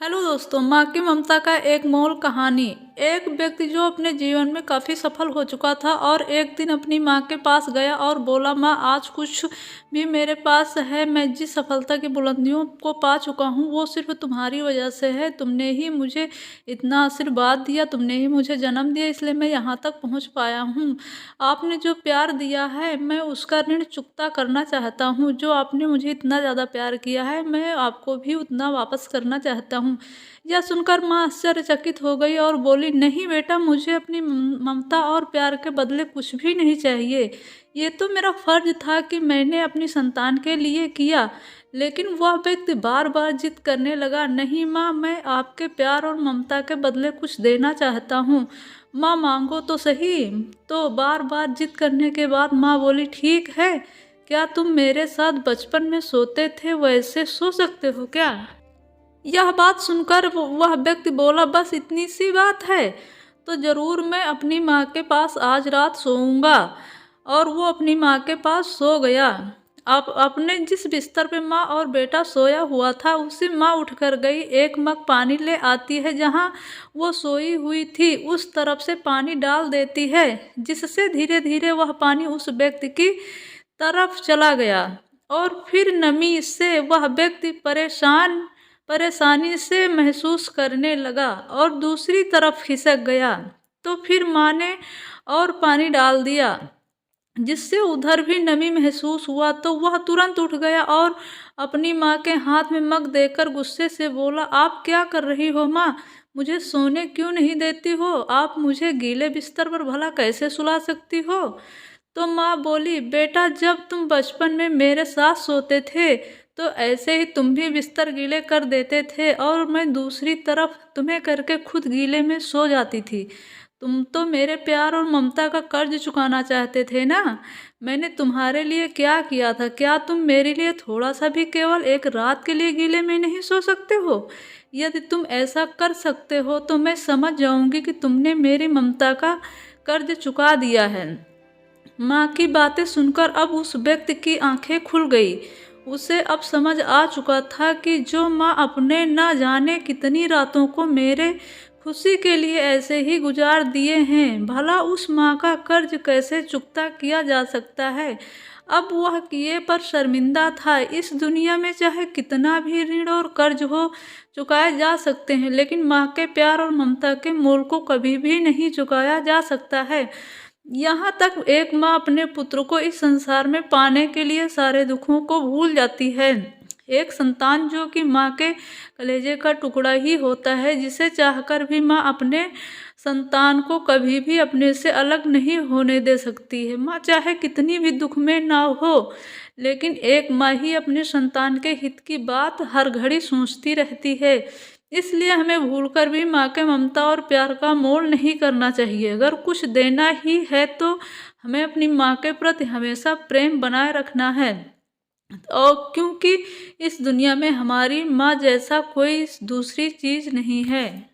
Hello दोस्तों, माँ की ममता का एक मोल कहानी। एक व्यक्ति जो अपने जीवन में काफ़ी सफल हो चुका था और एक दिन अपनी माँ के पास गया और बोला, माँ आज कुछ भी मेरे पास है, मैं जिस सफलता की बुलंदियों को पा चुका हूँ वो सिर्फ तुम्हारी वजह से है। तुमने ही मुझे इतना आशीर्वाद दिया, तुमने ही मुझे जन्म दिया, इसलिए मैं यहाँ तक पहुँच पाया हूँ। आपने जो प्यार दिया है मैं उसका ऋण चुकता करना चाहता हूँ। जो आपने मुझे इतना ज़्यादा प्यार किया है मैं आपको भी उतना वापस करना चाहता हूँ। यह सुनकर माँ आश्चर्यचकित हो गई और बोली, नहीं बेटा, मुझे अपनी ममता और प्यार के बदले कुछ भी नहीं चाहिए। ये तो मेरा फर्ज था कि मैंने अपनी संतान के लिए किया। लेकिन वह व्यक्ति बार बार जिद करने लगा, नहीं माँ, मैं आपके प्यार और ममता के बदले कुछ देना चाहता हूँ। माँ मांगो तो सही। तो बार बार जिद करने के बाद माँ बोली, ठीक है, क्या तुम मेरे साथ बचपन में सोते थे वैसे सो सकते हो क्या? यह बात सुनकर वह व्यक्ति बोला, बस इतनी सी बात है तो जरूर मैं अपनी माँ के पास आज रात सोऊंगा। और वो अपनी माँ के पास सो गया। अब अपने जिस बिस्तर पे माँ और बेटा सोया हुआ था उसी माँ उठकर गई, एक मग पानी ले आती है, जहाँ वो सोई हुई थी उस तरफ से पानी डाल देती है, जिससे धीरे धीरे वह पानी उस व्यक्ति की तरफ चला गया। और फिर नमी से वह व्यक्ति परेशानी से महसूस करने लगा और दूसरी तरफ खिसक गया। तो फिर माँ ने और पानी डाल दिया, जिससे उधर भी नमी महसूस हुआ। तो वह तुरंत उठ गया और अपनी माँ के हाथ में मग देकर गुस्से से बोला, आप क्या कर रही हो माँ? मुझे सोने क्यों नहीं देती हो? आप मुझे गीले बिस्तर पर भला कैसे सुला सकती हो? तो माँ बोली, बेटा, जब तुम बचपन में मेरे साथ सोते थे तो ऐसे ही तुम भी बिस्तर गीले कर देते थे और मैं दूसरी तरफ तुम्हें करके खुद गीले में सो जाती थी। तुम तो मेरे प्यार और ममता का कर्ज चुकाना चाहते थे ना। मैंने तुम्हारे लिए क्या किया था? क्या तुम मेरे लिए थोड़ा सा भी, केवल एक रात के लिए गीले में नहीं सो सकते हो? यदि तुम ऐसा कर सकते हो तो मैं समझ जाऊंगी कि तुमने मेरी ममता का कर्ज चुका दिया है। माँ की बातें सुनकर अब उस व्यक्ति की आंखें खुल गई। उसे अब समझ आ चुका था कि जो माँ अपने न जाने कितनी रातों को मेरे खुशी के लिए ऐसे ही गुजार दिए हैं, भला उस माँ का कर्ज कैसे चुकता किया जा सकता है। अब वह किए पर शर्मिंदा था। इस दुनिया में चाहे कितना भी ऋण और कर्ज हो, चुकाए जा सकते हैं, लेकिन माँ के प्यार और ममता के मोल को कभी भी नहीं चुकाया जा सकता है। यहाँ तक एक माँ अपने पुत्र को इस संसार में पाने के लिए सारे दुखों को भूल जाती है। एक संतान जो कि माँ के कलेजे का टुकड़ा ही होता है, जिसे चाहकर भी माँ अपने संतान को कभी भी अपने से अलग नहीं होने दे सकती है। माँ चाहे कितनी भी दुख में ना हो, लेकिन एक माँ ही अपने संतान के हित की बात हर घड़ी सोचती रहती है। इसलिए हमें भूलकर भी माँ के ममता और प्यार का मोल नहीं करना चाहिए। अगर कुछ देना ही है तो हमें अपनी माँ के प्रति हमेशा प्रेम बनाए रखना है। और क्योंकि इस दुनिया में हमारी माँ जैसा कोई दूसरी चीज़ नहीं है।